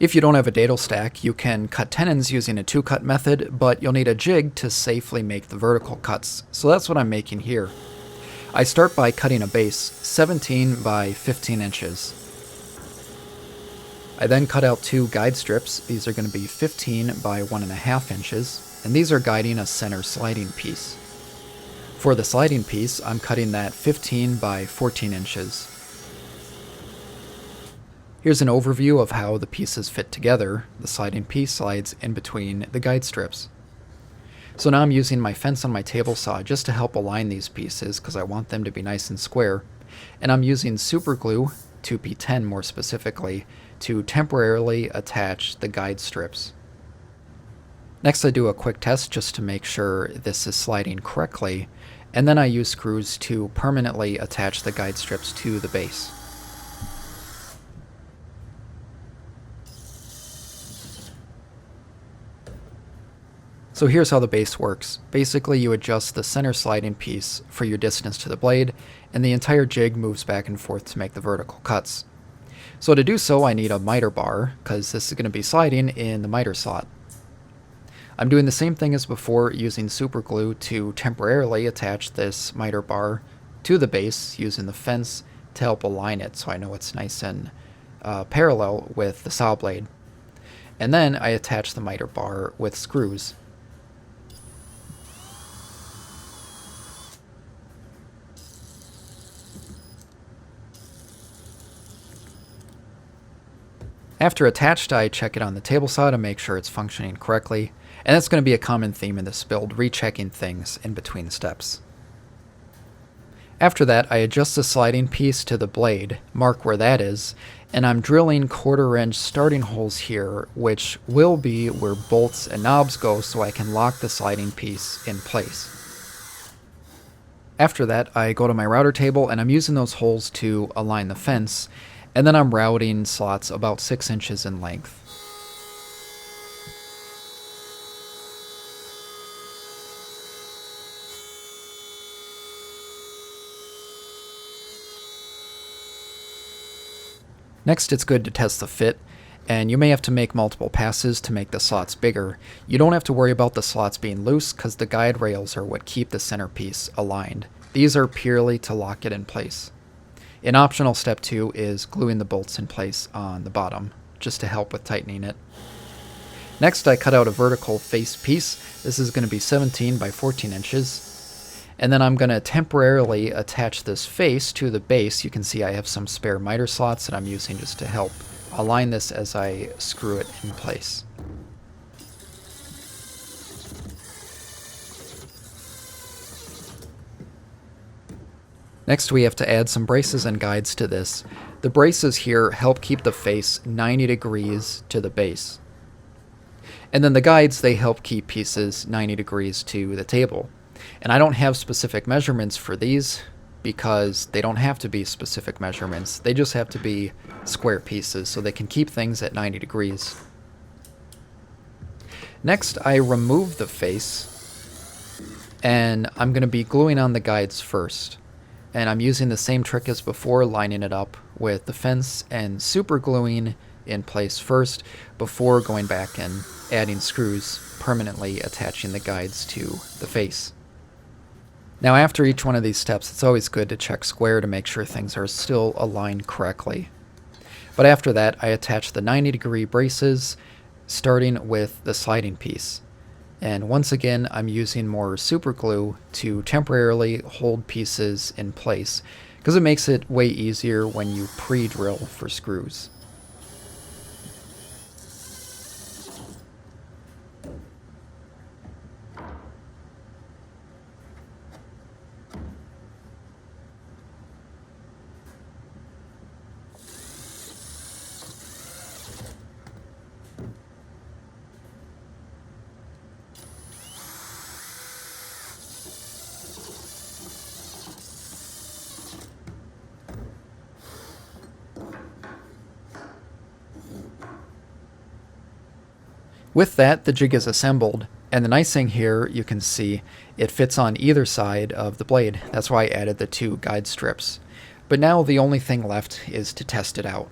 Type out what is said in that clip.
If you don't have a dado stack, you can cut tenons using a 2-cut method, but you'll need a jig to safely make the vertical cuts. So that's what I'm making here. I start by cutting a base 17 by 15 inches. I then cut out 2 guide strips. These are going to be 15 by 1.5 inches, and these are guiding a center sliding piece. For the sliding piece, I'm cutting that 15 by 14 inches. Here's an overview of how the pieces fit together. The sliding piece slides in between the guide strips. So now I'm using my fence on my table saw just to help align these pieces because I want them to be nice and square. And I'm using super glue, 2P10 more specifically, to temporarily attach the guide strips. Next I do a quick test just to make sure this is sliding correctly, and then I use screws to permanently attach the guide strips to the base. So here's how the base works. Basically you adjust the center sliding piece for your distance to the blade, and the entire jig moves back and forth to make the vertical cuts. So to do so I need a miter bar, because this is going to be sliding in the miter slot. I'm doing the same thing as before, using super glue to temporarily attach this miter bar to the base using the fence to help align it so I know it's nice and parallel with the saw blade. And then I attach the miter bar with screws. After attached, I check it on the table saw to make sure it's functioning correctly, and that's going to be a common theme in this build, rechecking things in between steps. After that, I adjust the sliding piece to the blade, mark where that is, and I'm drilling 1/4 inch starting holes here, which will be where bolts and knobs go so I can lock the sliding piece in place. After that, I go to my router table and I'm using those holes to align the fence, and then I'm routing slots about 6 inches in length. Next, it's good to test the fit, and you may have to make multiple passes to make the slots bigger. You don't have to worry about the slots being loose because the guide rails are what keep the centerpiece aligned. These are purely to lock it in place. An optional step 2 is gluing the bolts in place on the bottom, just to help with tightening it. Next, I cut out a vertical face piece. This is going to be 17 by 14 inches. And then I'm going to temporarily attach this face to the base. You can see I have some spare miter slots that I'm using just to help align this as I screw it in place. Next, we have to add some braces and guides to this. The braces here help keep the face 90 degrees to the base. And then the guides, they help keep pieces 90 degrees to the table. And I don't have specific measurements for these because they don't have to be specific measurements. They just have to be square pieces so they can keep things at 90 degrees. Next, I remove the face and I'm going to be gluing on the guides first. And I'm using the same trick as before, lining it up with the fence and super gluing in place first before going back and adding screws, permanently attaching the guides to the face. Now after each one of these steps, it's always good to check square to make sure things are still aligned correctly. But after that, I attach the 90-degree braces, starting with the sliding piece. And once again, I'm using more super glue to temporarily hold pieces in place, because it makes it way easier when you pre-drill for screws. With that, the jig is assembled, and the nice thing here, you can see, it fits on either side of the blade. That's why I added the 2 guide strips. But now the only thing left is to test it out.